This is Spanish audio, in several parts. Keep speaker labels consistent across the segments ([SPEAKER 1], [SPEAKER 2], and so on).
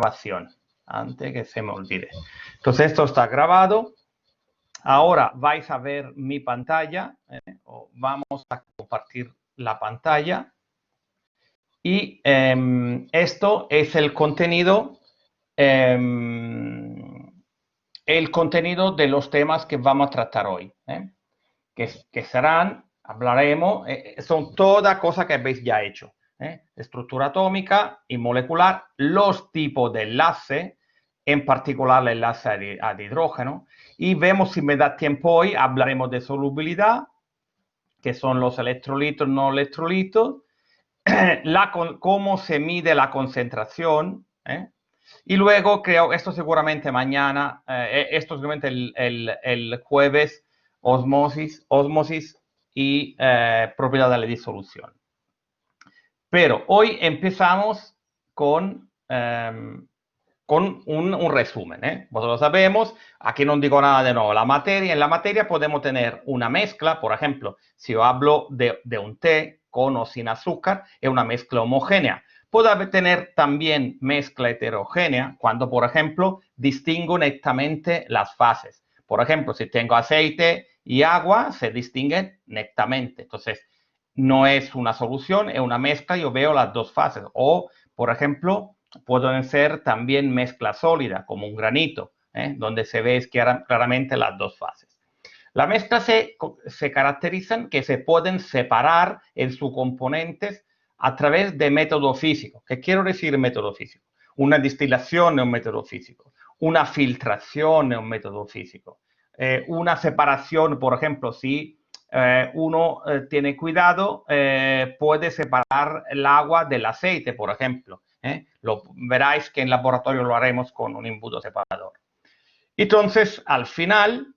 [SPEAKER 1] grabación, antes que se me olvide. Entonces esto está grabado. Ahora vais a ver mi pantalla. Vamos a compartir la pantalla. Y esto es el contenido de los temas que vamos a tratar hoy. Que serán, hablaremos, son todas cosas que habéis ya hecho. Estructura atómica y molecular, los tipos de enlace, en particular el enlace al hidrógeno, y vemos, si me da tiempo hoy, hablaremos de solubilidad, que son los electrolitos, no electrolitos, cómo se mide la concentración, y luego creo, esto seguramente mañana, esto seguramente el jueves, osmosis y propiedad de la disolución. Pero hoy empezamos con un resumen. Vosotros sabemos, aquí no digo nada de nuevo. En la materia podemos tener una mezcla, por ejemplo, si yo hablo de un té con o sin azúcar, es una mezcla homogénea. Puede tener también mezcla heterogénea cuando, por ejemplo, distingo netamente las fases. Por ejemplo, si tengo aceite y agua, se distinguen netamente. Entonces, no es una solución, es una mezcla, yo veo las dos fases. O, por ejemplo, pueden ser también mezcla sólida, como un granito, donde se ve claramente las dos fases. Las mezclas se caracterizan que se pueden separar en sus componentes a través de método físico. ¿Qué quiero decir método físico? Una destilación es un método físico. Una filtración es un método físico. Una separación, por ejemplo, si uno tiene cuidado, puede separar el agua del aceite, por ejemplo. Veráis que en laboratorio lo haremos con un imbudo separador. Entonces, al final,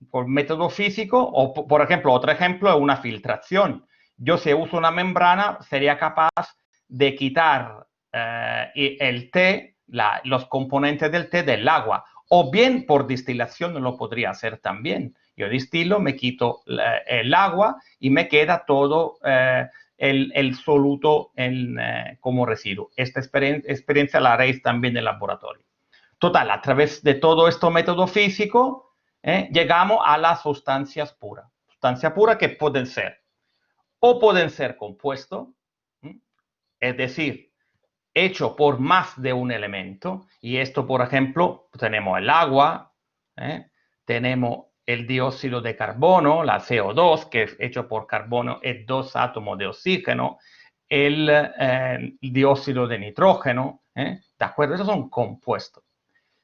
[SPEAKER 1] por método físico, o por ejemplo, otro ejemplo es una filtración. Yo, si uso una membrana, sería capaz de quitar el té, los componentes del té del agua. O bien por destilación lo podría hacer también. Yo destilo, me quito el agua y me queda todo el soluto como residuo. Esta experiencia la haréis también en el laboratorio. Total, a través de todo este método físico, llegamos a las sustancias puras. Sustancias puras que pueden ser compuestos, es decir, hecho por más de un elemento. Y esto, por ejemplo, tenemos el agua, tenemos el dióxido de carbono, la CO2, que es hecho por carbono y 2 átomos de oxígeno, el dióxido de nitrógeno, ¿de acuerdo? Esos son compuestos.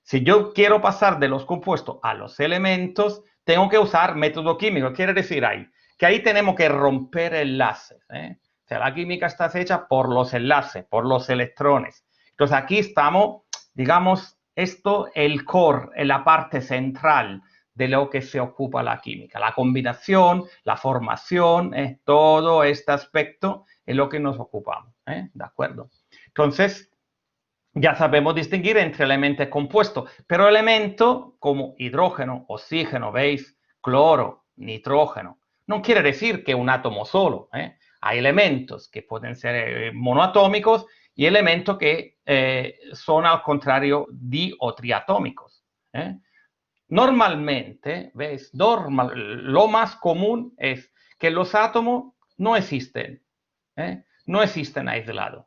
[SPEAKER 1] Si yo quiero pasar de los compuestos a los elementos, tengo que usar método químico. Quiere decir que ahí tenemos que romper enlaces. O sea, la química está hecha por los enlaces, por los electrones. Entonces, aquí estamos, digamos, el core, en la parte central de lo que se ocupa la química. La combinación, la formación, todo este aspecto es lo que nos ocupamos. ¿De acuerdo? Entonces, ya sabemos distinguir entre elementos compuestos, pero elementos como hidrógeno, oxígeno, ¿veis? Cloro, nitrógeno. No quiere decir que un átomo solo. Hay elementos que pueden ser monoatómicos y elementos que son al contrario di o triatómicos. Normalmente, ¿veis? Lo más común es que los átomos no existen. No existen aislados.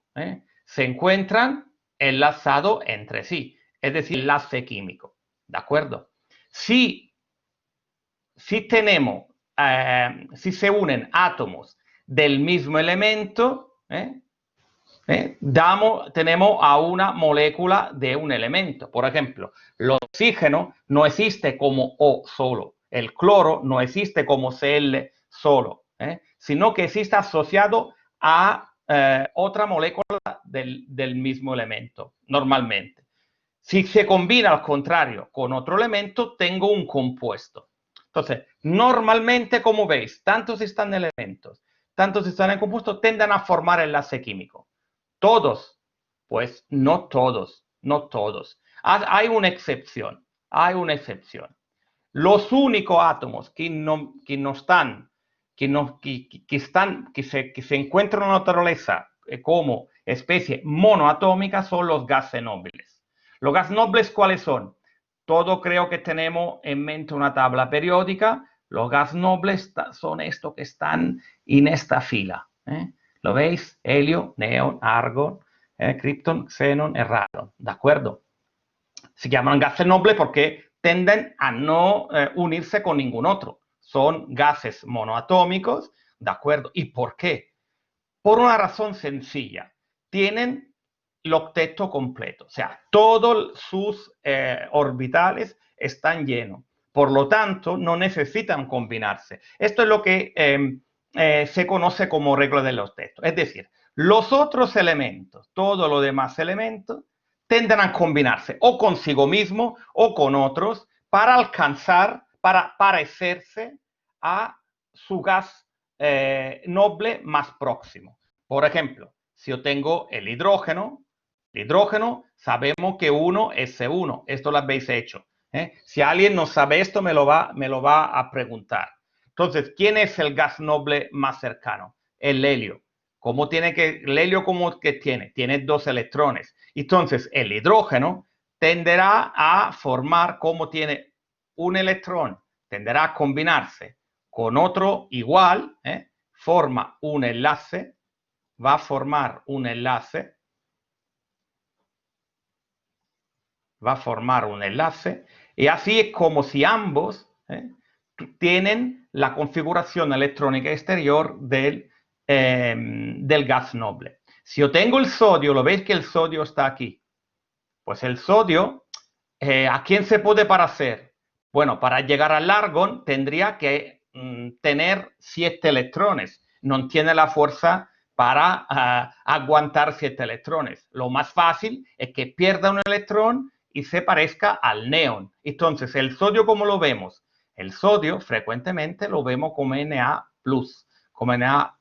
[SPEAKER 1] Se encuentran enlazados entre sí, es decir, enlace químico. ¿De acuerdo? Si tenemos, si se unen átomos del mismo elemento, tenemos a una molécula de un elemento. Por ejemplo, el oxígeno no existe como O solo, el cloro no existe como Cl solo, sino que existe asociado a otra molécula del mismo elemento, normalmente. Si se combina al contrario con otro elemento, tengo un compuesto. Entonces, normalmente, como veis, tanto si están elementos, tanto si están en compuesto, tienden a formar enlace químico. ¿Todos? Pues no todos, no todos. Hay una excepción, Los únicos átomos que se encuentran en la naturaleza como especie monoatómica son los gases nobles. ¿Los gases nobles cuáles son? Todo creo que tenemos en mente una tabla periódica. Los gases nobles son estos que están en esta fila. ¿Lo veis? Helio, neón, argón, criptón, xenón y radón. ¿De acuerdo? Se llaman gases nobles porque tienden a no unirse con ningún otro. Son gases monoatómicos, ¿de acuerdo? ¿Y por qué? Por una razón sencilla. Tienen el octeto completo, o sea, todos sus orbitales están llenos. Por lo tanto, no necesitan combinarse. Esto es lo que se conoce como regla del octeto. Es decir, los otros elementos, todos los demás elementos, tienden a combinarse o consigo mismo o con otros para alcanzar, para parecerse a su gas noble más próximo. Por ejemplo, si yo tengo el hidrógeno sabemos que 1 es C1. Esto lo habéis hecho. Si alguien no sabe esto, me lo va a preguntar. Entonces, ¿quién es el gas noble más cercano? El helio. El helio cómo que tiene? Tiene 2 electrones. Entonces, el hidrógeno tenderá a formar, como tiene un electrón, tenderá a combinarse con otro igual, forma un enlace, va a formar un enlace, y así es como si ambos tienen la configuración electrónica exterior del gas noble. Si yo tengo el sodio, lo veis que el sodio está aquí. Pues el sodio, ¿a quién se puede parecer? Bueno, para llegar al argón tendría que tener 7 electrones. No tiene la fuerza para aguantar 7 electrones. Lo más fácil es que pierda un electrón y se parezca al neón. Entonces, el sodio, ¿cómo lo vemos? El sodio frecuentemente lo vemos como Na+, como Na+.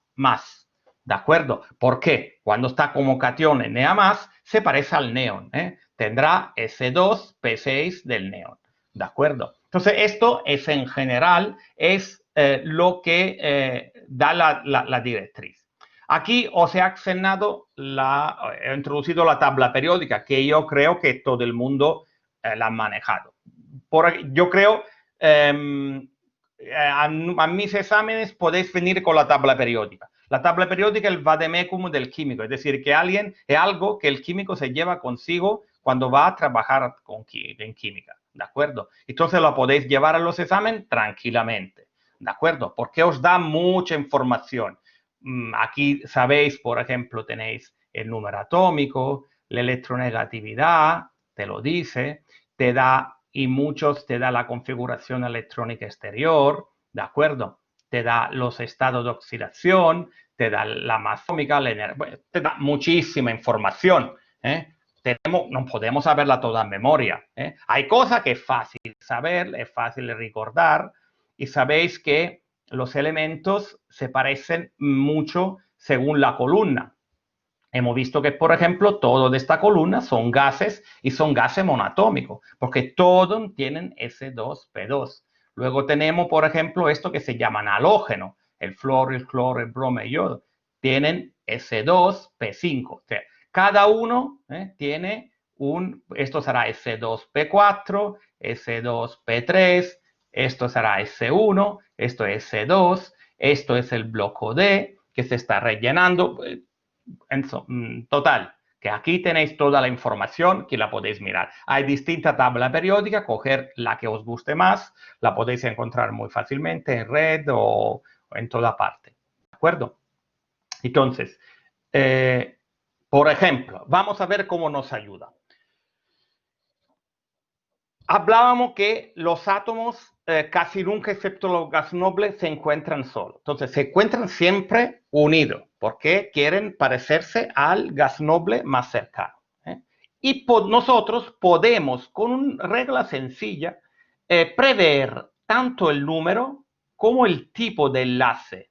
[SPEAKER 1] ¿De acuerdo? ¿Por qué? Cuando está como catión en Na+, se parece al neón. Tendrá S2P6 del neón. ¿De acuerdo? Entonces, esto es en general, es lo que da la directriz. Aquí os he he introducido la tabla periódica, que yo creo que todo el mundo la ha manejado. Yo creo, a mis exámenes podéis venir con la tabla periódica. La tabla periódica es el vademecum del químico, es decir, que es algo que el químico se lleva consigo cuando va a trabajar en química, ¿de acuerdo? Entonces lo podéis llevar a los exámenes tranquilamente, ¿de acuerdo? Porque os da mucha información. Aquí sabéis, por ejemplo, tenéis el número atómico, la electronegatividad, te lo dice, te da la configuración electrónica exterior, ¿de acuerdo? Te da los estados de oxidación, te da la masa atómica, te da muchísima información. No podemos saberla toda en memoria. Hay cosas que es fácil saber, es fácil recordar, y sabéis que los elementos se parecen mucho según la columna. Hemos visto que, por ejemplo, todo de esta columna son gases y son gases monoatómicos, porque todos tienen S2P2. Luego tenemos, por ejemplo, esto que se llaman halógenos. El flúor, el cloro, el bromo y el yodo. Tienen S2P5. O sea, cada uno tiene esto será S2P4, S2P3, esto será S1, esto es S2, esto es el bloque D que se está rellenando. Total, que aquí tenéis toda la información que la podéis mirar. Hay distinta tabla periódica, coger la que os guste más, la podéis encontrar muy fácilmente en red o en toda parte. ¿De acuerdo? Entonces, por ejemplo, vamos a ver cómo nos ayuda. Hablábamos que los átomos casi nunca, excepto los gases nobles, se encuentran solos. Entonces, se encuentran siempre unidos, porque quieren parecerse al gas noble más cercano. Y nosotros podemos, con una regla sencilla, prever tanto el número como el tipo de enlace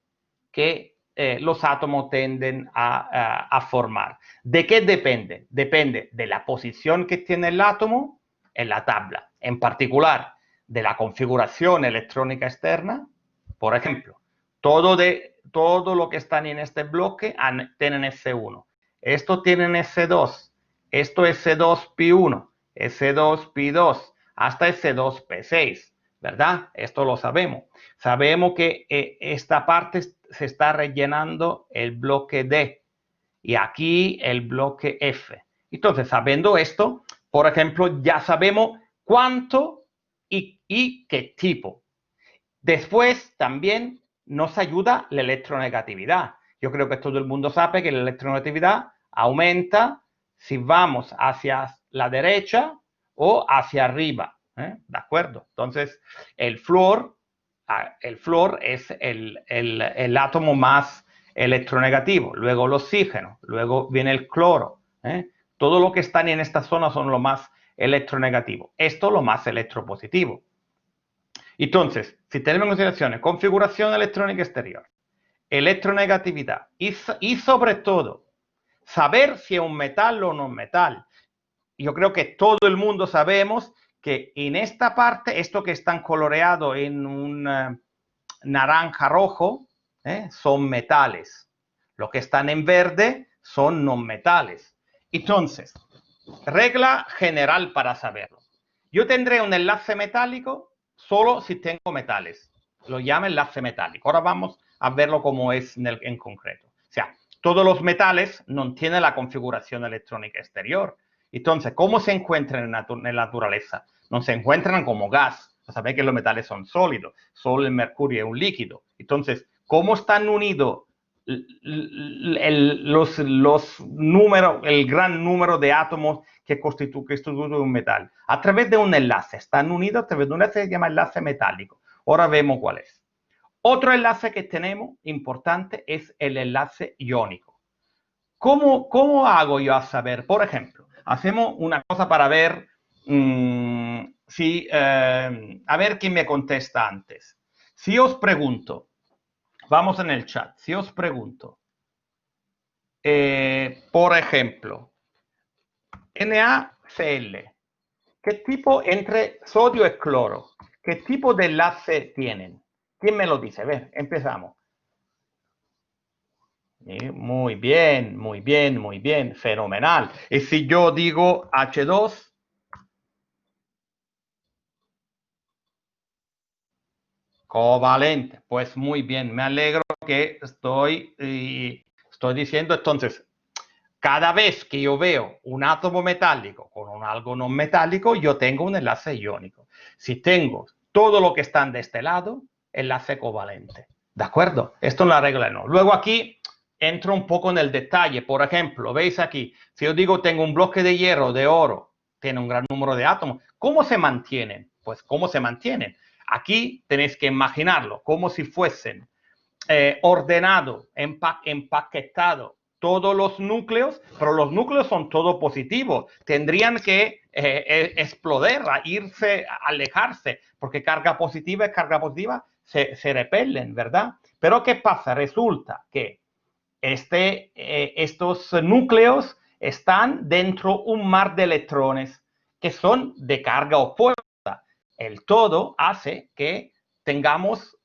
[SPEAKER 1] que los átomos tienden a formar. ¿De qué depende? Depende de la posición que tiene el átomo en la tabla, en particular de la configuración electrónica externa. Por ejemplo, todo lo que están en este bloque tienen S1. Esto tienen S2. Esto es S2P1, S2P2, hasta S2P6, ¿verdad? Esto lo sabemos. Sabemos que esta parte se está rellenando el bloque D y aquí el bloque F. Entonces, sabiendo esto, por ejemplo, ya sabemos cuánto y qué tipo. Después también nos ayuda la electronegatividad. Yo creo que todo el mundo sabe que la electronegatividad aumenta si vamos hacia la derecha o hacia arriba. ¿De acuerdo? Entonces, el flúor es el átomo más electronegativo. Luego el oxígeno, luego viene el cloro. Todo lo que están en esta zona son lo más electronegativo. Esto lo más electropositivo. Entonces, si tenemos en consideración configuración electrónica exterior, electronegatividad y sobre todo, saber si es un metal o no un metal. Yo creo que todo el mundo sabemos que en esta parte, esto que están coloreado en un naranja rojo, son metales. Lo que están en verde son no metales. Entonces, regla general para saberlo. Yo tendré un enlace metálico solo si tengo metales. Lo llama enlace metálico. Ahora vamos a verlo como es en concreto. O sea, todos los metales no tienen la configuración electrónica exterior. Entonces, ¿cómo se encuentran en la naturaleza? No se encuentran como gas. Sabéis que los metales son sólidos. Solo el mercurio es un líquido. Entonces, ¿cómo están unidos el gran número de átomos que constituyen un metal? A través de un enlace. Están unidos a través de un enlace que se llama enlace metálico. Ahora vemos cuál es. Otro enlace que tenemos importante es el enlace iónico. ¿Cómo hago yo a saber? Por ejemplo, hacemos una cosa para ver a ver quién me contesta antes. Si os pregunto, vamos en el chat, si os pregunto, por ejemplo, NaCl, ¿qué tipo entre sodio y cloro? ¿Qué tipo de enlace tienen? ¿Quién me lo dice? A ver, empezamos. Muy bien, muy bien, muy bien, fenomenal. Y si yo digo H2, covalente, pues muy bien, me alegro que estoy diciendo entonces, cada vez que yo veo un átomo metálico con un algo no metálico, yo tengo un enlace iónico. Si tengo todo lo que están de este lado, enlace covalente. ¿De acuerdo? Esto es la regla no. Luego aquí entro un poco en el detalle. Por ejemplo, veis aquí, si yo digo tengo un bloque de hierro, de oro, tiene un gran número de átomos, ¿cómo se mantienen? Pues, ¿cómo se mantienen? Aquí tenéis que imaginarlo como si fuesen ordenado, empaquetado todos los núcleos, pero los núcleos son todos positivos. Tendrían que explodir, irse, alejarse, porque carga positiva y carga positiva se repelen, ¿verdad? Pero ¿qué pasa? Resulta que estos núcleos están dentro de un mar de electrones que son de carga opuesta. El todo hace que tengamos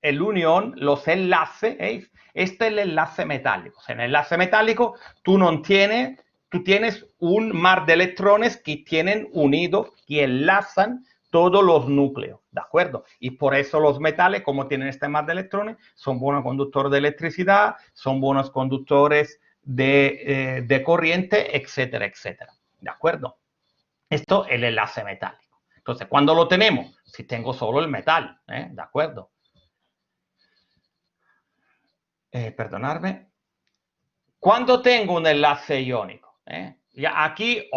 [SPEAKER 1] el unión, los enlaces. Este es el enlace metálico. En el enlace metálico tú tienes un mar de electrones que tienen unidos y enlazan todos los núcleos, ¿de acuerdo? Y por eso los metales, como tienen este mar de electrones, son buenos conductores de electricidad, son buenos conductores de corriente, etcétera, etcétera, ¿de acuerdo? Esto es el enlace metálico. Entonces, ¿cuándo lo tenemos? Si tengo solo el metal, ¿de acuerdo? Perdonadme. ¿Cuándo tengo un enlace iónico? Ya aquí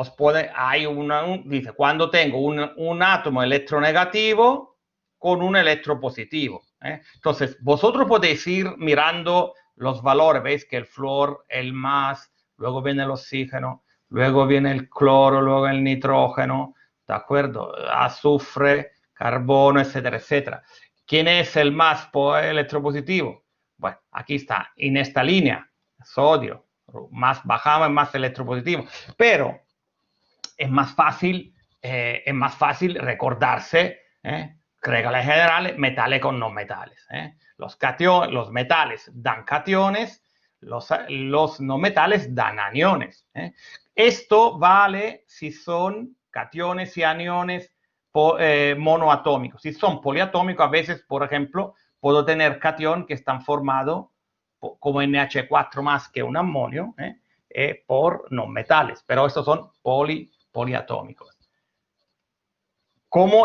[SPEAKER 1] dice, cuando tengo un átomo electronegativo con un electropositivo. Entonces, vosotros podéis ir mirando los valores, veis que el flúor, el más, luego viene el oxígeno, luego viene el cloro, luego el nitrógeno, ¿de acuerdo? Azufre, carbono, etcétera, etcétera. ¿Quién es el más electropositivo? Bueno, aquí está, en esta línea, sodio, más bajamos, más electropositivo, pero es más fácil recordarse, reglas generales, metales con no metales. Los metales dan cationes, los no metales dan aniones. Esto vale si son cationes y aniones monoatómicos. Si son poliatómicos, a veces, por ejemplo, puedo tener cation que están formados como NH4 más que un amonio por no metales, pero estos son poliatómicos.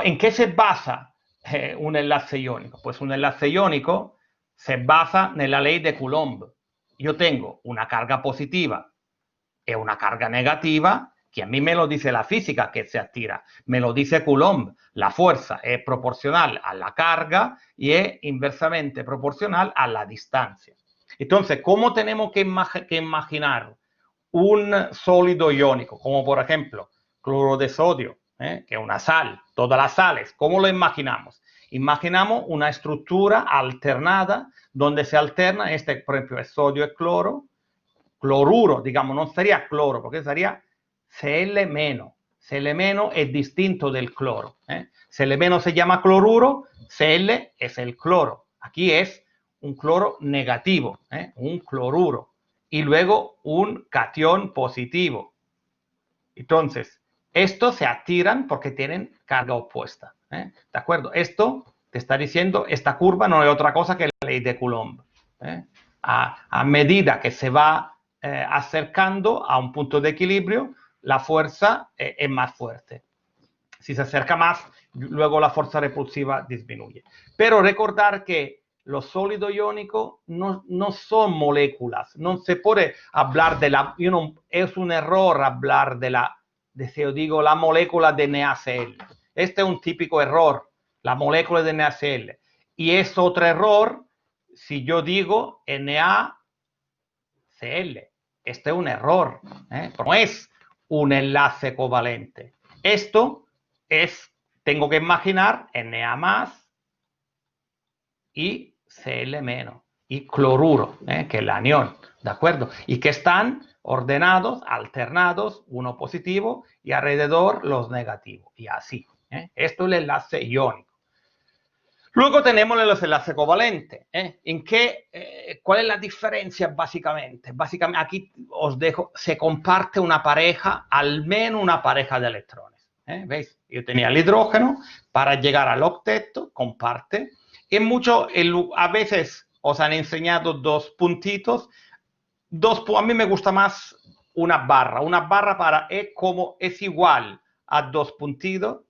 [SPEAKER 1] ¿En qué se basa un enlace iónico? Pues un enlace iónico se basa en la ley de Coulomb. Yo tengo una carga positiva y una carga negativa, que a mí me lo dice la física que se atira, me lo dice Coulomb. La fuerza es proporcional a la carga y es inversamente proporcional a la distancia. Entonces, ¿cómo tenemos que imaginar un sólido iónico? Como por ejemplo, cloro de sodio, que es una sal, todas las sales. ¿Cómo lo imaginamos? Imaginamos una estructura alternada donde se alterna, por ejemplo, el sodio y cloro, cloruro, digamos, no sería cloro, porque sería Cl-. Cl- es distinto del cloro. Cl- se llama cloruro, Cl es el cloro. Aquí es un cloro negativo, un cloruro. Y luego un cation positivo. Entonces, estos se atiran porque tienen carga opuesta. ¿De acuerdo? Esto te está diciendo, esta curva no es otra cosa que la ley de Coulomb. A medida que se va acercando a un punto de equilibrio, la fuerza es más fuerte. Si se acerca más, luego la fuerza repulsiva disminuye. Pero recordar que los sólidos iónicos no son moléculas. No se puede hablar de la... es un error hablar si yo digo la molécula de NaCl. Este es un típico error, la molécula de NaCl. Y es otro error si yo digo NaCl. Este es un error. No es un enlace covalente. Esto tengo que imaginar Na más y Cl menos y cloruro, que es el anión, ¿de acuerdo? Y que están ordenados, alternados, uno positivo y alrededor los negativos, y así. Esto es el enlace iónico. Luego tenemos los enlaces covalentes. ¿Cuál es la diferencia básicamente? Básicamente, aquí os dejo, se comparte una pareja, al menos una pareja de electrones. ¿Veis? Yo tenía el hidrógeno, para llegar al octeto, comparte. A veces os han enseñado dos puntitos. A mí me gusta más una barra. Una barra es igual a dos puntitos,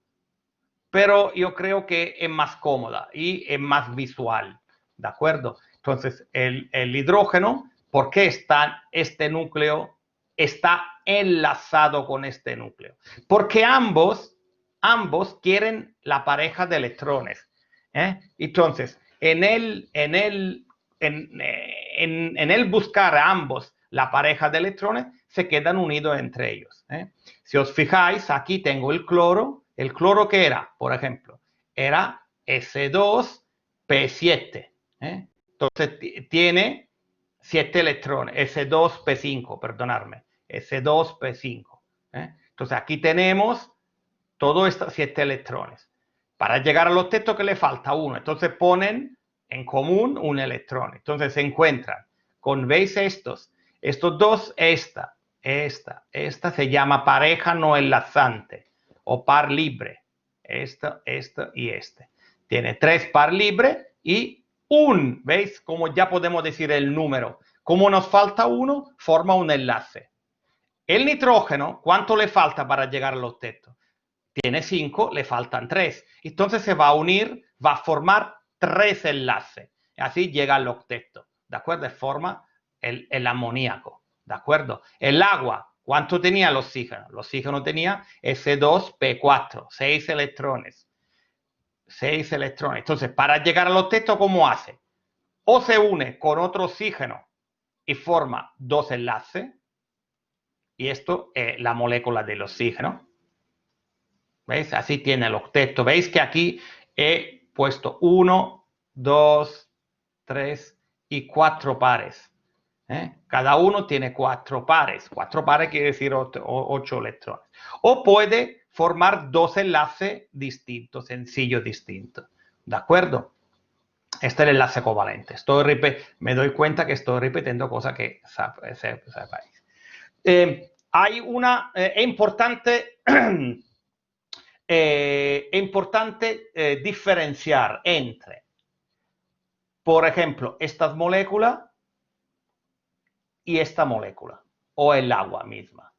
[SPEAKER 1] pero yo creo que es más cómoda y es más visual, ¿de acuerdo? Entonces, el hidrógeno, ¿por qué este núcleo está enlazado con este núcleo? Porque ambos quieren la pareja de electrones. Entonces, en el buscar a ambos la pareja de electrones, se quedan unidos entre ellos. Si os fijáis, aquí tengo el cloro. ¿El cloro qué era? Por ejemplo, era S2P7. Entonces, tiene 7 electrones. S2P5, perdonadme. S2P5. Entonces, aquí tenemos todos estos 7 electrones. Para llegar al octeto, ¿qué le falta? Uno. Entonces, ponen en común un electrón. Entonces, se encuentran ¿veis estos dos? Esta se llama pareja no enlazante o par libre. Esto y este. Tiene 3 par libre y ¿veis? Como ya podemos decir el número. Como nos falta uno, forma un enlace. El nitrógeno, ¿cuánto le falta para llegar al octeto? Tiene 5, le faltan 3. Entonces se va a unir, va a formar 3 enlaces. Así llega al octeto. ¿De acuerdo? Forma el amoníaco. ¿De acuerdo? El agua, ¿cuánto tenía el oxígeno? El oxígeno tenía S2P4, 6 electrones. 6 electrones. Entonces, para llegar al octeto, ¿cómo hace? O se une con otro oxígeno y forma 2 enlaces. Y esto es la molécula del oxígeno. ¿Veis? Así tiene el octeto. ¿Veis que aquí he puesto 1, 2, 3 y 4 pares? Cada uno tiene 4 pares. 4 pares quiere decir 8 electrones. O puede formar 2 enlaces distintos, sencillos distintos. ¿De acuerdo? Este es el enlace covalente. Me doy cuenta que estoy repitiendo cosas que sepáis. Hay una... è importante, diferenciar entre, por ejemplo, estas moléculas y esta molécula, o el agua misma.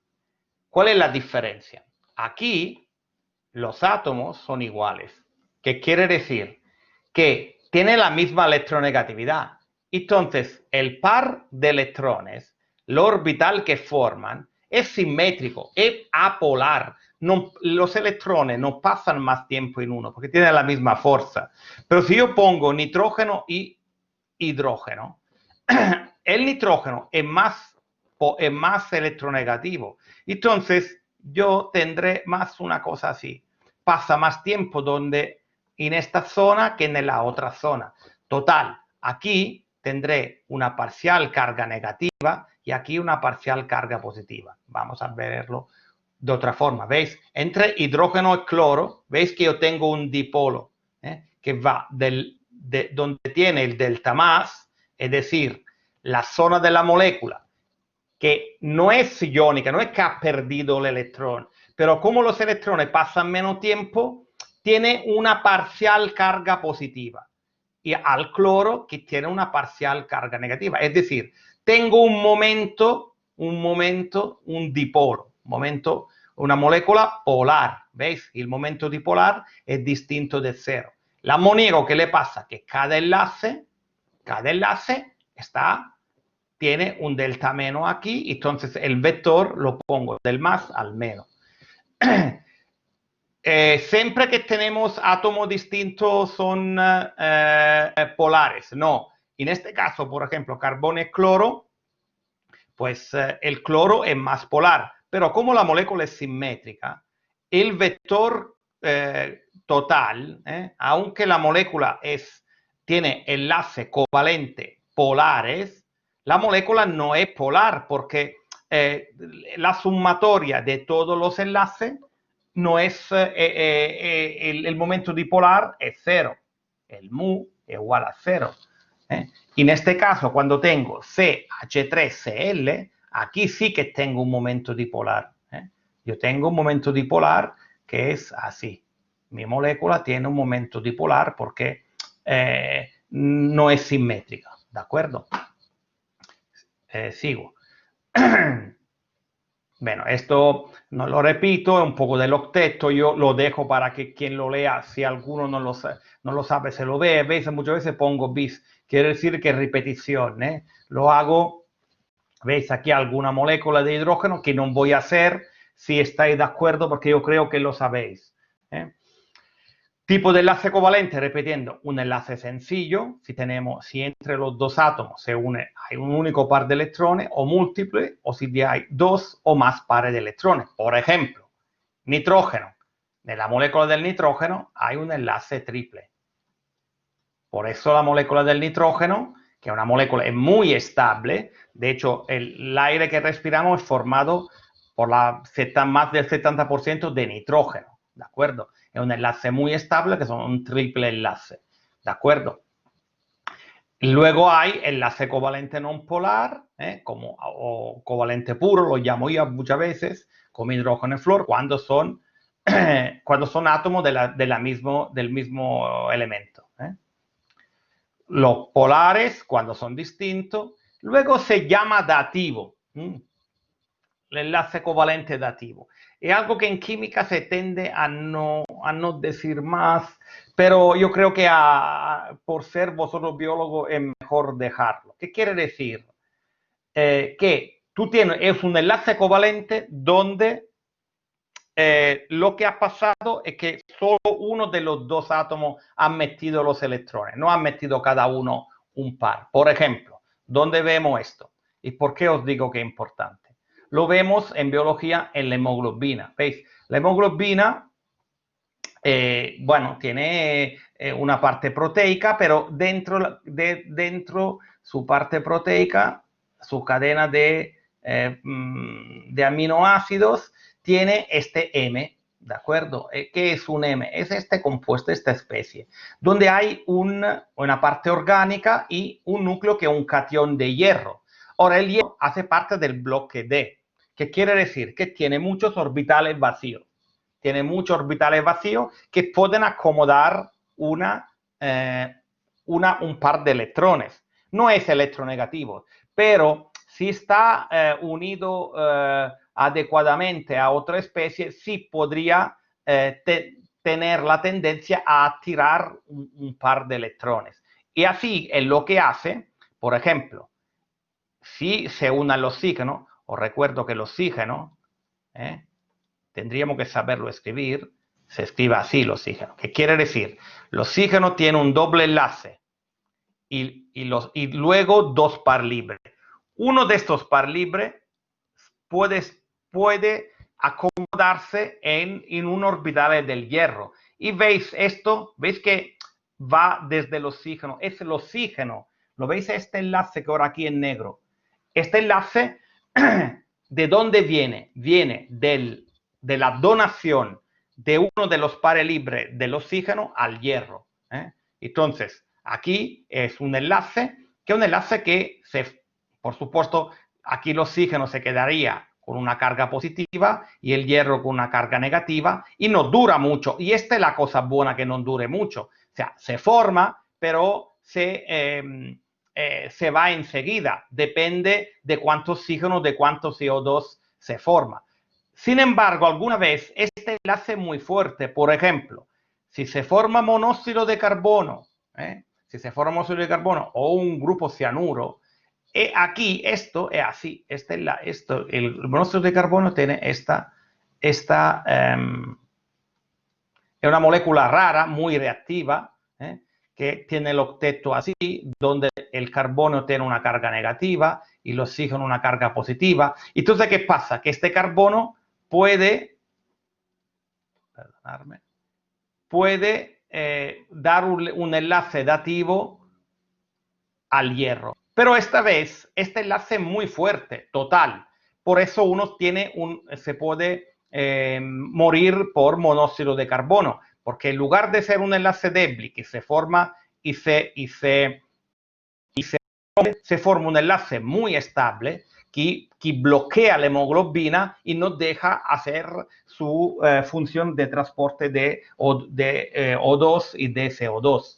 [SPEAKER 1] ¿Cuál es la diferencia? Aquí los átomos son iguales. ¿Qué quiere decir? Que tiene la misma electronegatividad. Entonces, el par de electrones, lo orbital que forman, es simétrico, es apolar. No, los electrones no pasan más tiempo en uno porque tienen la misma fuerza. Pero si yo pongo nitrógeno y hidrógeno, el nitrógeno es más electronegativo. Entonces, yo tendré más una cosa así. Pasa más tiempo en esta zona que en la otra zona. Total, aquí tendré una parcial carga negativa y aquí una parcial carga positiva. Vamos a verlo de otra forma. ¿Veis? Entre hidrógeno y cloro, veis que yo tengo un dipolo que va donde tiene el delta más, es decir, la zona de la molécula que no es iónica, no es que ha perdido el electrón, pero como los electrones pasan menos tiempo, tiene una parcial carga positiva. Y al cloro que tiene una parcial carga negativa. Es decir, tengo un momento, un dipolo, una molécula polar. ¿Veis? El momento dipolar es distinto de cero. El amoníaco, ¿qué le pasa? Que cada enlace tiene un delta menos aquí, entonces el vector lo pongo del más al menos. Siempre que tenemos átomos distintos son polares. No, en este caso, por ejemplo, carbono y cloro, pues el cloro es más polar, pero como la molécula es simétrica, el vector total, aunque la molécula tiene enlace covalente polares, la molécula no es polar porque la sumatoria de todos los enlaces no es el momento dipolar es cero. El mu es igual a cero. En este caso, cuando tengo CH3Cl, aquí sí que tengo un momento dipolar. Yo tengo un momento dipolar que es así. Mi molécula tiene un momento dipolar porque no es simétrica. ¿De acuerdo? Sigo. Bueno, esto no lo repito, es un poco del octeto, yo lo dejo para que quien lo lea, si alguno no lo sabe, se lo ve. ¿Veis? Muchas veces pongo bis, quiere decir que es repetición. Lo hago, veis aquí alguna molécula de hidrógeno que no voy a hacer, si estáis de acuerdo, porque yo creo que lo sabéis. Tipo de enlace covalente, repitiendo, un enlace sencillo, si entre los dos átomos hay un único par de electrones o múltiples, o si hay dos o más pares de electrones. Por ejemplo, nitrógeno. En la molécula del nitrógeno hay un enlace triple. Por eso la molécula del nitrógeno, que es una molécula muy estable, de hecho el aire que respiramos es formado por más del 70% de nitrógeno, ¿de acuerdo? Es un enlace muy estable que son un triple enlace, ¿de acuerdo? Luego hay enlace covalente no polar, o covalente puro, lo llamo yo muchas veces, como hidrógeno y flúor, cuando son átomos del mismo elemento. Los polares, cuando son distintos. Luego se llama dativo. El enlace covalente dativo. Es algo que en química se tende a no decir más, pero yo creo que por ser vosotros biólogos es mejor dejarlo. ¿Qué quiere decir? Que tú es un enlace covalente donde lo que ha pasado es que solo uno de los dos átomos ha metido los electrones, no han metido cada uno un par. Por ejemplo, ¿dónde vemos esto? ¿Y por qué os digo que es importante? Lo vemos en biología en la hemoglobina. ¿Veis? La hemoglobina, tiene una parte proteica, pero dentro su parte proteica, su cadena de aminoácidos, tiene este M ¿de acuerdo? ¿Qué es un M? Es este compuesto, esta especie, donde hay una parte orgánica y un núcleo que es un catión de hierro. Ahora, el hierro hace parte del bloque D, que quiere decir que tiene muchos orbitales vacíos. Tiene muchos orbitales vacíos que pueden acomodar un par de electrones. No es electronegativo, pero si está unido adecuadamente a otra especie, sí podría tener la tendencia a tirar un par de electrones. Y así es lo que hace, por ejemplo, si se une al oxígeno, os recuerdo que el oxígeno, tendríamos que saberlo escribir, se escribe así el oxígeno. ¿Qué quiere decir? El oxígeno tiene un doble enlace y luego dos par libres. Uno de estos par libres puede acomodarse en un orbital del hierro. Y veis esto, veis que va desde el oxígeno. Es el oxígeno. ¿Lo veis este enlace que ahora aquí en negro? Este enlace, ¿de dónde viene? Viene de la donación de uno de los pares libres del oxígeno al hierro. Entonces, aquí es un enlace que por supuesto, aquí el oxígeno se quedaría con una carga positiva y el hierro con una carga negativa y no dura mucho. Y esta es la cosa buena, que no dure mucho. O sea, se forma, pero se va enseguida. Depende de cuánto oxígeno, de cuánto CO2 se forma. Sin embargo, alguna vez este enlace es muy fuerte. Por ejemplo, si se forma monóxido de carbono, si se forma monóxido de carbono o un grupo cianuro, aquí esto es así. El monóxido de carbono tiene esta es una molécula rara, muy reactiva, que tiene el octeto así, donde el carbono tiene una carga negativa y el oxígeno una carga positiva. Entonces, ¿qué pasa? Que este carbono puede dar un enlace dativo al hierro. Pero esta vez, este enlace es muy fuerte, total. Por eso uno se puede morir por monóxido de carbono, porque en lugar de ser un enlace débil que se forma y se forma un enlace muy estable que bloquea la hemoglobina y nos deja hacer su función de transporte de O2 y de CO2.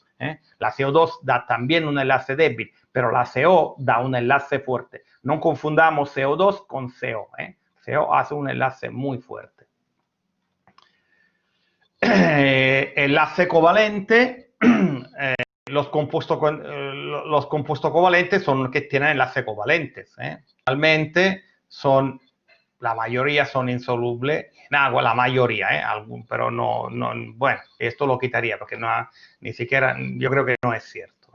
[SPEAKER 1] La CO2 da también un enlace débil, pero la CO da un enlace fuerte. No confundamos CO2 con CO. CO hace un enlace muy fuerte. Enlace covalente. Los compuestos covalentes son los que tienen enlaces covalentes. Realmente la mayoría son insolubles en agua, la mayoría, pero no, bueno, esto lo quitaría porque ni siquiera, yo creo que no es cierto.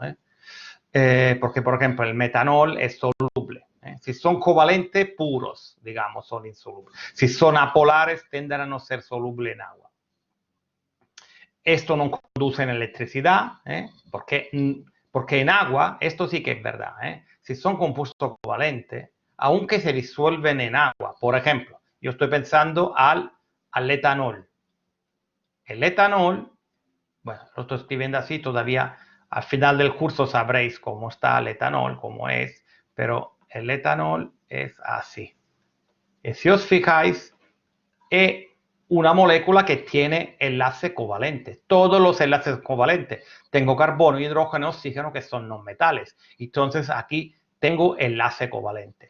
[SPEAKER 1] Porque, por ejemplo, el metanol es soluble. Si son covalentes puros, digamos, son insolubles. Si son apolares, tienden a no ser solubles en agua. Esto no conduce en electricidad, porque en agua, esto sí que es verdad, si son compuestos covalentes, aunque se disuelven en agua, por ejemplo, yo estoy pensando al etanol. El etanol, bueno, lo estoy escribiendo así, todavía al final del curso sabréis cómo está el etanol, cómo es, pero el etanol es así. Y si os fijáis, una molécula que tiene enlace covalente. Todos los enlaces covalentes. Tengo carbono, hidrógeno, oxígeno, que son no metales. Entonces aquí tengo enlace covalente.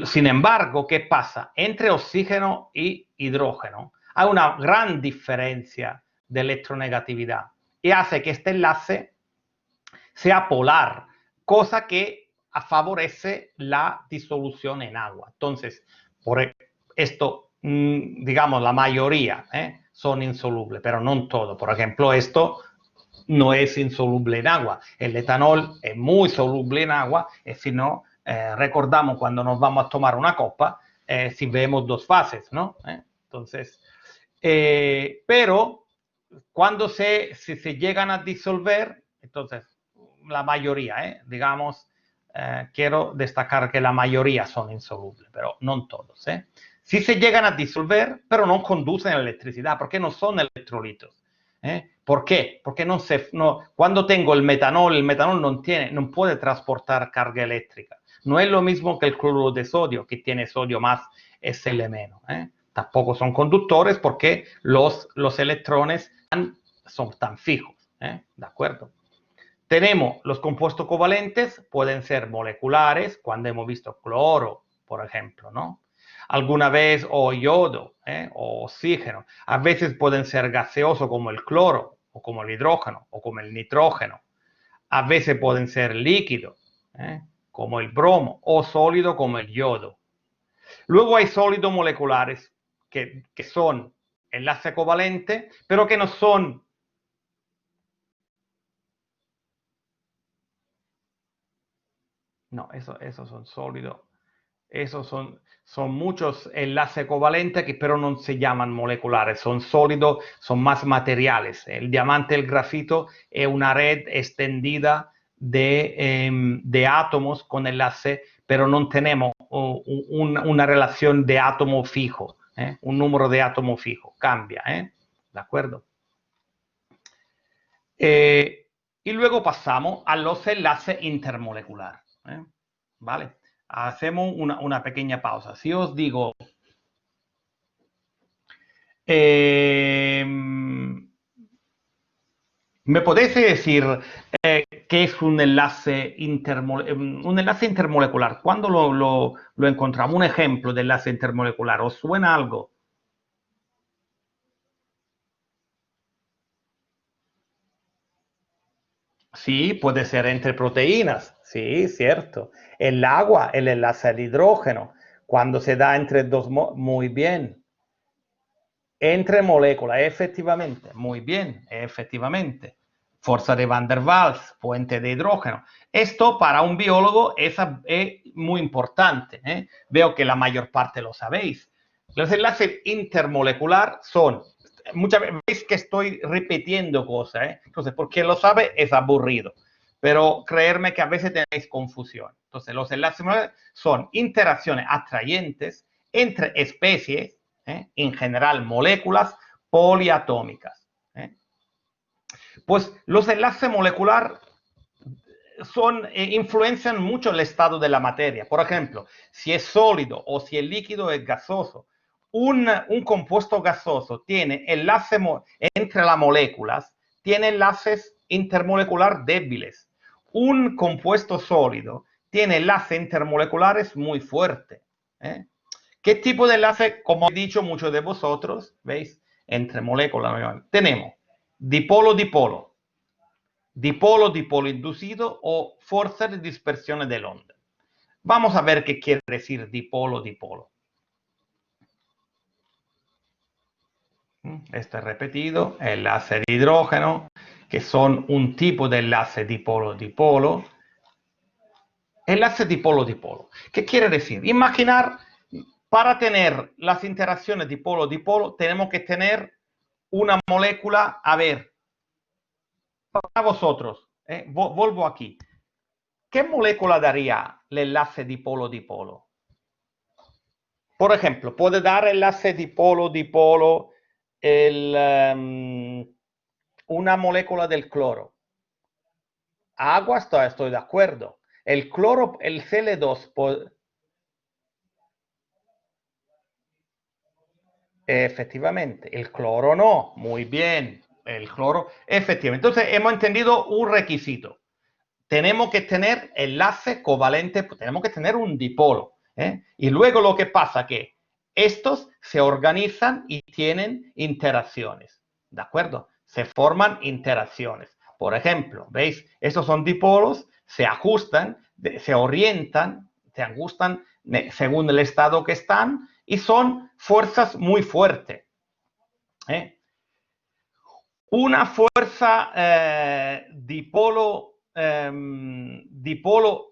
[SPEAKER 1] Sin embargo, ¿qué pasa? Entre oxígeno y hidrógeno hay una gran diferencia de electronegatividad y hace que este enlace sea polar, cosa que favorece la disolución en agua. Entonces, por esto, digamos, la mayoría son insolubles, pero no todo. Por ejemplo, esto no es insoluble en agua. El etanol es muy soluble en agua y si no, recordamos cuando nos vamos a tomar una copa, si vemos dos fases, ¿no? Entonces, pero cuando si se llegan a disolver, entonces la mayoría, digamos, quiero destacar que la mayoría son insolubles, pero no todos. Sí se llegan a disolver, pero no conducen electricidad, porque no son electrolitos. ¿Por qué? Porque cuando tengo el metanol no puede transportar carga eléctrica. No es lo mismo que el cloruro de sodio, que tiene sodio más Sl-. Tampoco son conductores porque los electrones son tan fijos. ¿De acuerdo? Tenemos los compuestos covalentes, pueden ser moleculares, cuando hemos visto cloro, por ejemplo, ¿no? Alguna vez o yodo, o oxígeno. A veces pueden ser gaseosos como el cloro, o como el hidrógeno, o como el nitrógeno. A veces pueden ser líquidos, como el bromo, o sólido como el yodo. Luego hay sólidos moleculares que son enlace covalente, pero que no son esos son sólidos. Esos son muchos enlaces covalentes que pero no se llaman moleculares, son sólidos, son más materiales. El diamante, el grafito es una red extendida de átomos con enlace, pero no tenemos una relación de átomo fijo, un número de átomo fijo, cambia, ¿de acuerdo? Y luego pasamos a los enlaces intermoleculares, ¿vale? Hacemos una pequeña pausa. Si os digo, ¿me podéis decir qué es un enlace intermolecular? ¿Cuándo lo encontramos? Un ejemplo de enlace intermolecular. ¿Os suena algo? Sí, puede ser entre proteínas. Sí, cierto. El agua, el enlace de hidrógeno, cuando se da entre dos, muy bien. Entre moléculas, efectivamente, muy bien, efectivamente. Fuerza de Van der Waals, puente de hidrógeno. Esto para un biólogo es muy importante. Veo que la mayor parte lo sabéis. Los enlaces intermolecular son, muchas veces veis que estoy repitiendo cosas, entonces, porque lo sabe es aburrido, pero creerme que a veces tenéis confusión. Entonces, los enlaces son interacciones atrayentes entre especies, en general moléculas poliatómicas. Pues los enlaces moleculares influencian mucho el estado de la materia. Por ejemplo, si es sólido o si el líquido es gaseoso. Un compuesto gaseoso tiene enlaces entre las moléculas, tiene enlaces intermoleculares débiles. Un compuesto sólido tiene enlaces intermoleculares muy fuertes. ¿Qué tipo de enlace? Como he dicho muchos de vosotros, ¿veis? Entre moléculas tenemos dipolo-dipolo, dipolo-dipolo inducido o fuerza de dispersión de onda. Vamos a ver qué quiere decir dipolo-dipolo. Esto es repetido, enlace de hidrógeno, que son un tipo de enlace dipolo-dipolo. Enlace dipolo-dipolo. ¿Qué quiere decir? Imaginar, para tener las interacciones dipolo-dipolo, tenemos que tener una molécula, a ver, para vosotros, vuelvo aquí. ¿Qué molécula daría el enlace dipolo-dipolo? Por ejemplo, puede dar enlace dipolo-dipolo una molécula del cloro. Agua, estoy de acuerdo. El cloro, el Cl2, efectivamente. El cloro no. Muy bien. El cloro, efectivamente. Entonces, hemos entendido un requisito. Tenemos que tener enlace covalente, tenemos que tener un dipolo. Y luego lo que pasa es que estos se organizan y tienen interacciones. ¿De acuerdo? Se forman interacciones. Por ejemplo, ¿veis? Estos son dipolos, se ajustan, se orientan, se ajustan según el estado que están y son fuerzas muy fuertes. Una fuerza dipolo,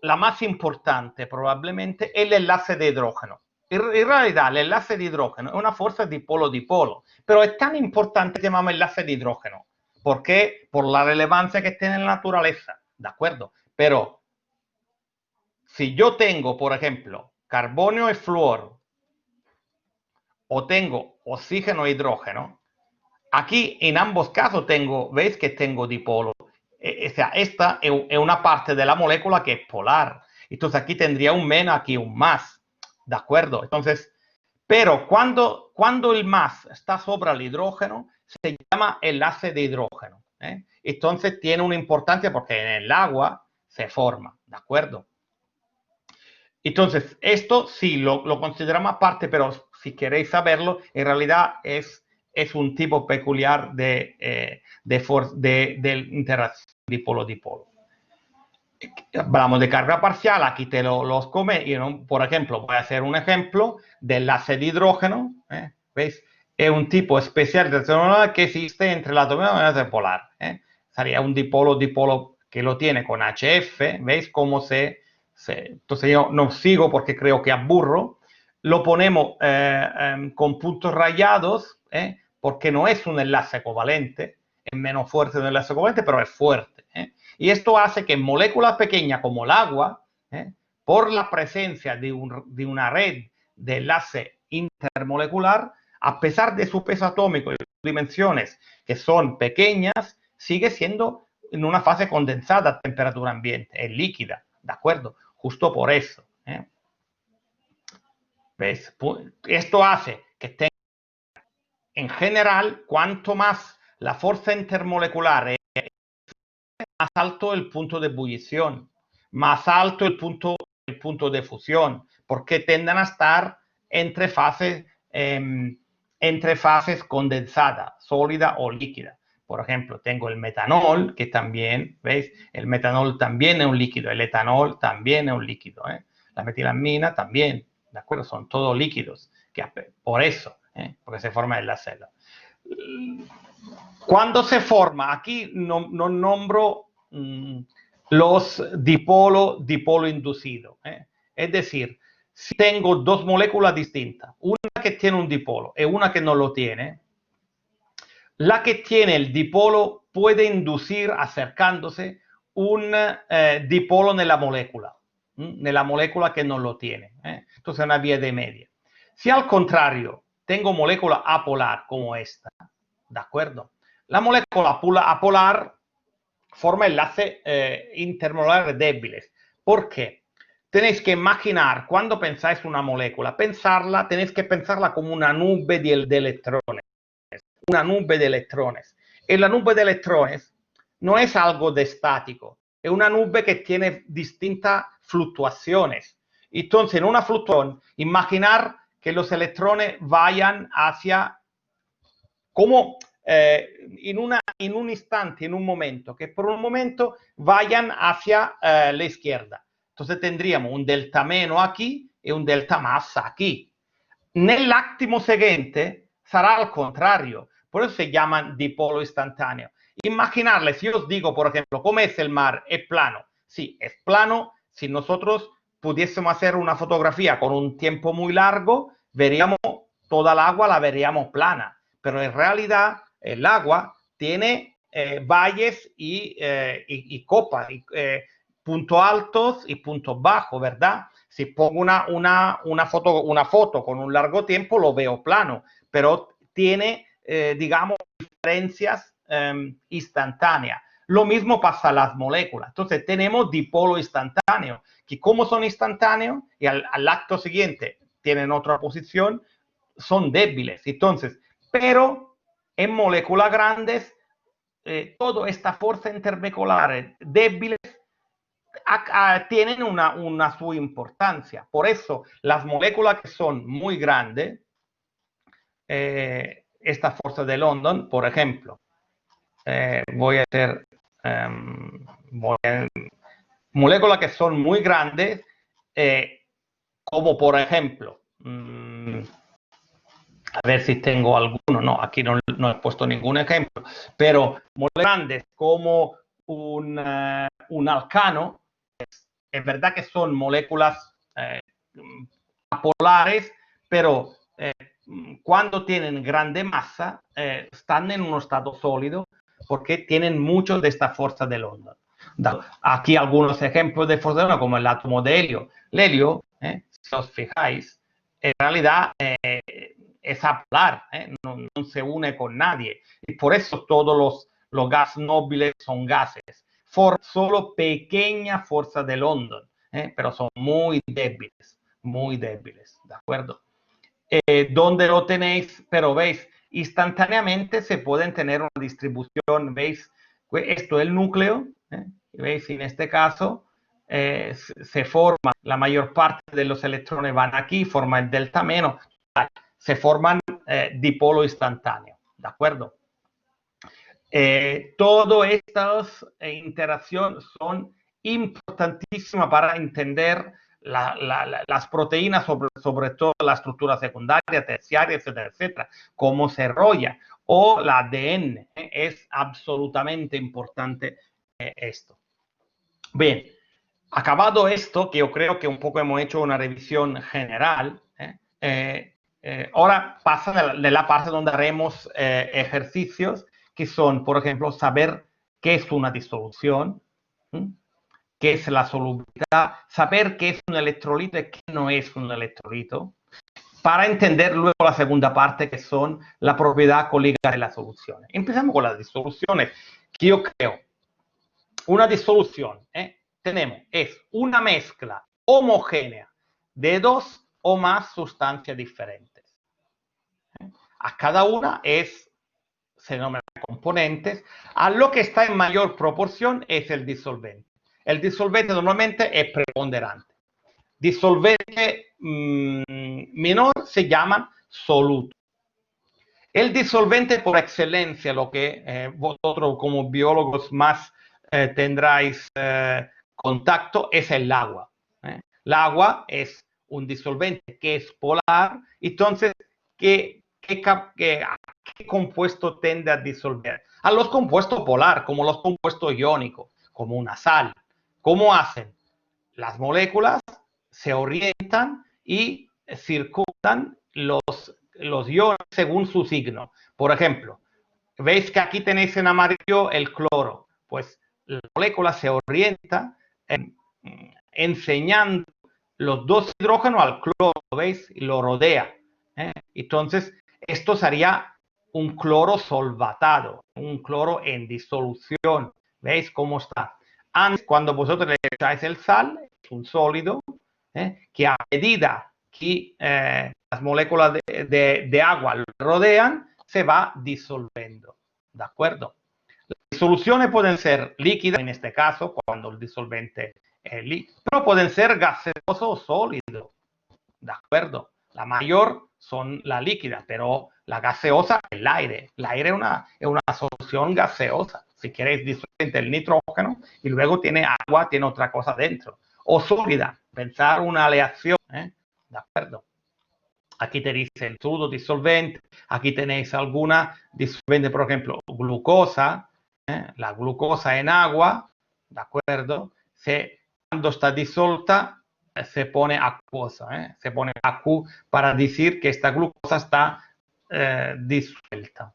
[SPEAKER 1] la más importante probablemente, es el enlace de hidrógeno. En realidad, el enlace de hidrógeno es una fuerza dipolo-dipolo, pero es tan importante que llamamos enlace de hidrógeno. ¿Por qué? Por la relevancia que tiene en la naturaleza, ¿de acuerdo? Pero si yo tengo, por ejemplo, carbonio y flúor, o tengo oxígeno e hidrógeno. Aquí en ambos casos tengo, ¿veis que tengo dipolo? O sea, esta es una parte de la molécula que es polar. Entonces aquí tendría un menos, aquí un más. ¿De acuerdo? Entonces, pero cuando el más está sobre el hidrógeno, se llama enlace de hidrógeno. Entonces tiene una importancia porque en el agua se forma. ¿De acuerdo? Entonces, esto sí lo consideramos aparte, pero si queréis saberlo, en realidad es un tipo peculiar de interacción dipolo-dipolo. Hablamos de carga parcial, aquí te los come, por ejemplo, voy a hacer un ejemplo del enlace de hidrógeno, ¿veis? Es un tipo especial de interacción que existe entre la atomía y la enlace polar. Sería un dipolo-dipolo que lo tiene con HF, ¿veis cómo entonces yo no sigo porque creo que aburro, lo ponemos con puntos rayados, porque no es un enlace covalente, es menos fuerte de un enlace covalente, pero es fuerte. Y esto hace que en moléculas pequeñas como el agua, por la presencia de una red de enlace intermolecular, a pesar de su peso atómico y dimensiones que son pequeñas, sigue siendo en una fase condensada a temperatura ambiente, es líquida, ¿de acuerdo? Justo por eso. ¿Ves? Esto hace que tenga, en general, cuanto más la fuerza intermolecular es más alto el punto de ebullición, más alto el punto de fusión, porque tienden a estar entre fases condensadas, sólida o líquida. Por ejemplo, tengo el metanol, que también, ¿veis? El metanol también es un líquido, el etanol también es un líquido, la metilamina también, ¿de acuerdo? Son todos líquidos, por eso, porque se forma en la célula. Cuando se forma, aquí no nombro los dipolo inducido. Es decir, si tengo dos moléculas distintas, una que tiene un dipolo y una que no lo tiene, la que tiene el dipolo puede inducir, acercándose, un dipolo nella molécula que no lo tiene. Entonces, una vía de media. Si al contrario tengo molécula apolar como esta, ¿de acuerdo? La molécula apolar forma enlaces intermolares débiles. ¿Por qué? Tenéis que imaginar, cuando pensáis una molécula, tenéis que pensarla como una nube de electrones. Una nube de electrones. Y la nube de electrones no es algo de estático, es una nube que tiene distintas fluctuaciones. Entonces, en una fluctuación, imaginar que los electrones vayan hacia, como en un instante, en un momento, que por un momento vayan hacia la izquierda. Entonces tendríamos un delta menos aquí y un delta más aquí. Nell'attimo seguente sarà al contrario, por eso se llaman dipolo instantáneo. Imaginarle, si yo os digo, por ejemplo, ¿cómo es el mar? ¿Es plano? Sí, es plano. Si nosotros pudiésemos hacer una fotografía con un tiempo muy largo, veríamos toda el agua, la veríamos plana. Pero en realidad el agua tiene valles y copas, puntos altos y puntos bajos, ¿verdad? Si pongo una foto con un largo tiempo, lo veo plano, pero tiene, digamos, diferencias instantáneas. Lo mismo pasa a las moléculas. Entonces, tenemos dipolo instantáneo, que como son instantáneos y al acto siguiente tienen otra posición, son débiles. Entonces, pero en moléculas grandes, toda esta fuerza intermolecular débiles tienen una su importancia. Por eso, las moléculas que son muy grandes, esta fuerza de London, por ejemplo, voy a hacer moléculas que son muy grandes, como por ejemplo, a ver si tengo alguno, no, aquí no he puesto ningún ejemplo, pero moléculas grandes como un alcano, es verdad que son moléculas apolares, pero cuando tienen grande masa, están en un estado sólido porque tienen mucho de esta fuerza de London. Aquí algunos ejemplos de fuerza de London, como el átomo de helio. El helio, si os fijáis, en realidad es apolar, no, no se une con nadie. Y por eso todos los gases nobles son gases. Solo pequeña fuerza de London, pero son muy débiles, ¿de acuerdo? Donde lo tenéis, pero veis, instantáneamente se pueden tener una distribución, veis, esto es el núcleo, veis, en este caso se forma, la mayor parte de los electrones van aquí, forma el delta menos, se forman dipolo instantáneo, ¿de acuerdo? Todas estas interacciones son importantísimas para entender las proteínas, sobre todo la estructura secundaria, terciaria, etcétera, etcétera, cómo se enrolla, o la ADN. Es absolutamente importante esto. Bien, acabado esto, que yo creo que un poco hemos hecho una revisión general, ahora pasa de la parte donde haremos ejercicios que son, por ejemplo, saber qué es una disolución, qué es la solubilidad, saber qué es un electrolito y qué no es un electrolito, para entender luego la segunda parte, que son la propiedad colígara de las soluciones. Empezamos con las disoluciones, que yo creo, una disolución, es una mezcla homogénea de dos o más sustancias diferentes. A cada una se denomina componentes. A lo que está en mayor proporción es el disolvente. El disolvente normalmente es preponderante. Disolvente menor se llama soluto. El disolvente por excelencia, lo que vosotros como biólogos más tendráis contacto, es el agua. El agua es un disolvente que es polar, entonces, ¿qué compuesto tiende a disolver? A los compuestos polar, como los compuestos iónicos, como una sal. ¿Cómo hacen? Las moléculas se orientan y circundan los iones según su signo. Por ejemplo, veis que aquí tenéis en amarillo el cloro. Pues la molécula se orienta enseñando los dos hidrógenos al cloro, ¿veis? Y lo rodea. Entonces, esto sería un cloro solvatado, un cloro en disolución. ¿Veis cómo está? Antes, cuando vosotros le echáis el sal, es un sólido, que a medida que las moléculas de agua lo rodean, se va disolviendo. ¿De acuerdo? Las disoluciones pueden ser líquidas, en este caso, cuando el disolvente es líquido, pero pueden ser gaseoso o sólido. ¿De acuerdo? La mayor son la líquida, pero la gaseosa es el aire. El aire es una solución gaseosa. Si queréis disolvente el nitrógeno y luego tiene agua, tiene otra cosa dentro. O sólida, pensar una aleación. ¿De acuerdo? Aquí tenéis el sudo disolvente, aquí tenéis alguna disolvente, por ejemplo, glucosa, la glucosa en agua, ¿de acuerdo? Cuando está disuelta, se pone acuosa, se pone acu para decir que esta glucosa está disuelta.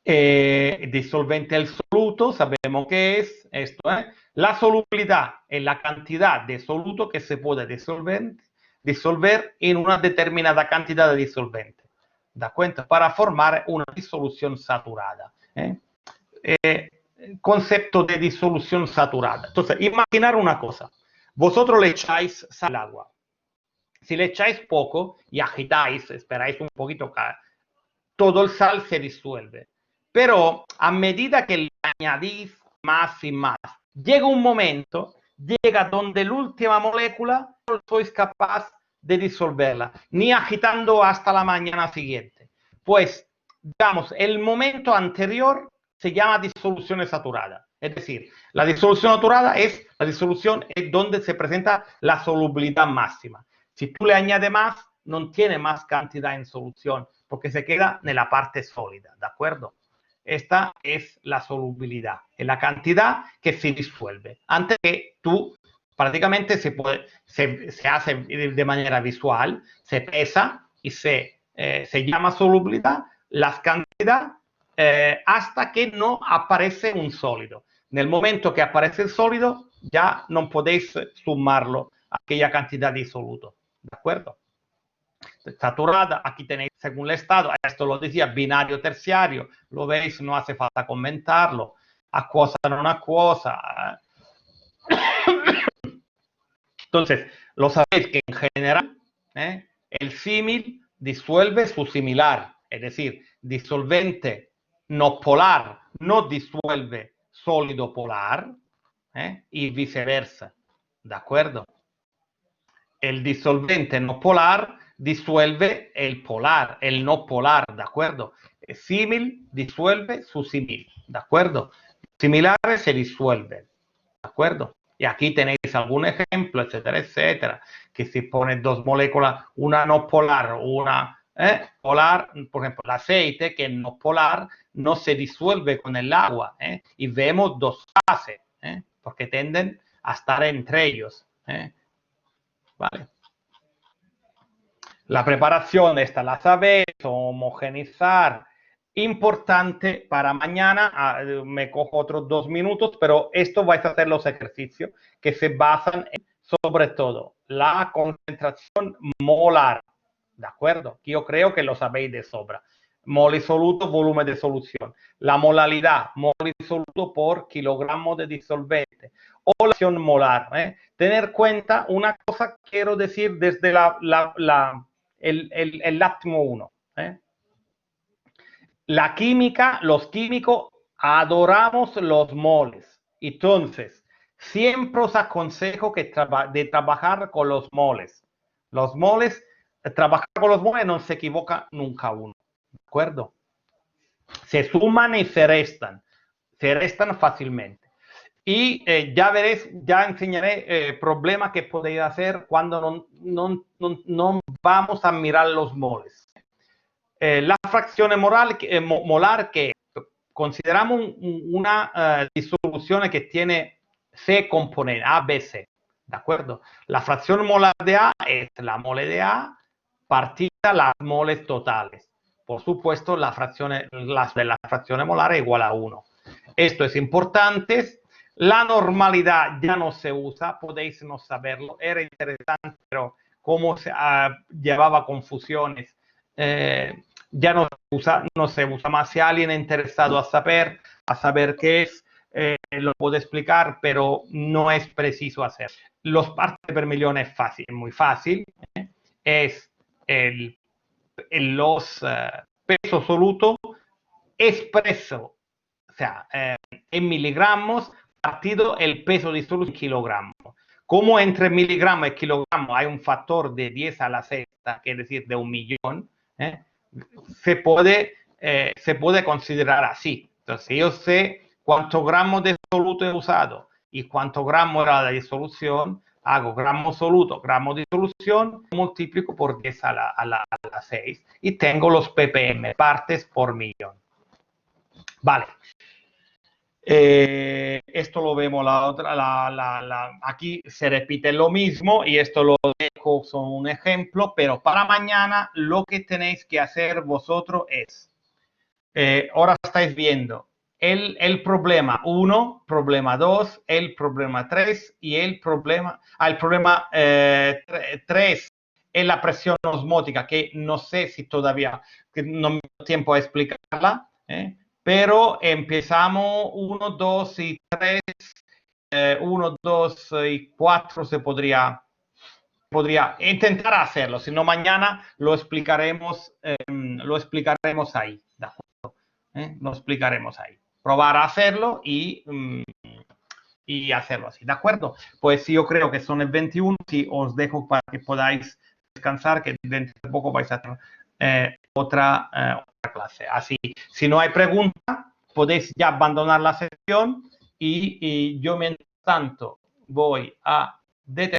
[SPEAKER 1] Disolvente el soluto, sabemos que es esto, la solubilidad es la cantidad de soluto que se puede disolver en una determinada cantidad de disolvente, ¿de acuerdo? Para formar una disolución saturada. Concepto de disolución saturada. Entonces, imaginar una cosa. Vosotros le echáis sal al agua. Si le echáis poco y agitáis, esperáis un poquito, todo el sal se disuelve. Pero a medida que le añadís más y más, llega un momento, llega donde la última molécula no sois capaz de disolverla, ni agitando hasta la mañana siguiente. Pues, digamos, el momento anterior se llama disolución saturada. Es decir, la disolución saturada es la disolución donde se presenta la solubilidad máxima. Si tú le añades más, no tiene más cantidad en solución, porque se queda en la parte sólida, ¿de acuerdo? Esta es la solubilidad, es la cantidad que se disuelve. Antes que tú, prácticamente se hace de manera visual, se pesa y se llama solubilidad las cantidades hasta que no aparece un sólido. En el momento que aparece el sólido, ya no podéis sumarlo a aquella cantidad de disoluto. ¿De acuerdo? saturada. Aquí tenéis según el estado, esto lo decía, binario terciario, lo veis, no hace falta comentarlo, acuosa, no acuosa. Entonces, lo sabéis que en general el símil disuelve su similar, es decir, disolvente no polar no disuelve sólido polar y viceversa, ¿de acuerdo? El disolvente no polar disuelve el polar, el no polar, ¿de acuerdo? El símil disuelve su símil, ¿de acuerdo? Similares se disuelven, ¿de acuerdo? Y aquí tenéis algún ejemplo, etcétera, etcétera, que si pones dos moléculas, una no polar, una polar, por ejemplo, el aceite, que no polar, no se disuelve con el agua, y vemos dos fases, porque tienden a estar entre ellos, ¿vale? La preparación, esta la sabéis, homogenizar. Importante para mañana, me cojo otros 2 minutos, pero esto vais a hacer los ejercicios que se basan en, sobre todo, la concentración molar, ¿de acuerdo? Yo creo que lo sabéis de sobra. Mol disoluto, volumen de solución. La molaridad, mol disoluto por kilogramo de disolvente. O la acción molar. Tener cuenta una cosa, quiero decir, desde el láctimo 1. La química, los químicos adoramos los moles. Entonces, siempre os aconsejo que de trabajar con los moles. Los moles, trabajar con los moles no se equivoca nunca uno. ¿De acuerdo? Se suman y se restan fácilmente. Y ya veréis, ya enseñaré problemas que podéis hacer cuando no vamos a mirar los moles. La fracción molar que consideramos una disolución que tiene C componente, A, B, C. ¿De acuerdo? La fracción molar de A es la mole de A partida las moles totales. Por supuesto, las de la fracción molar es igual a 1. Esto es importante. La normalidad ya no se usa, podéis no saberlo. Era interesante, pero como llevaba confusiones, ya no se usa más. Si alguien es interesado a saber qué es, lo puedo explicar, pero no es preciso hacer. Los partes per millón es fácil, muy fácil. Es los peso absoluto expreso, o sea, en miligramos partido el peso disoluto en kilogramos. Como entre miligramos y kilogramos hay un factor de 10 a la sexta, que es decir, de 1.000.000, se puede considerar así. Entonces, yo sé cuántos gramos de soluto he usado y cuántos gramos era la disolución, hago gramo soluto, gramo de disolución, multiplico por 10 a la 6 y tengo los ppm, partes por millón. Vale. Esto lo vemos aquí se repite lo mismo y esto lo dejo son un ejemplo, pero para mañana lo que tenéis que hacer vosotros es, ahora estáis viendo el problema 1, problema 2, el problema 3 y el problema 3 es la presión osmótica, que no sé si todavía, que no me da tiempo a explicarla, pero empezamos 1, 2 y 3, 1, 2 y 4 se podría intentar hacerlo, si no mañana lo explicaremos ahí, ¿de acuerdo? Lo explicaremos ahí. Probar a hacerlo y hacerlo así, ¿de acuerdo? Pues yo creo que son el 21, y os dejo para que podáis descansar, que dentro de poco vais a tener otra clase. Así, si no hay pregunta, podéis ya abandonar la sesión y yo mientras tanto voy a detener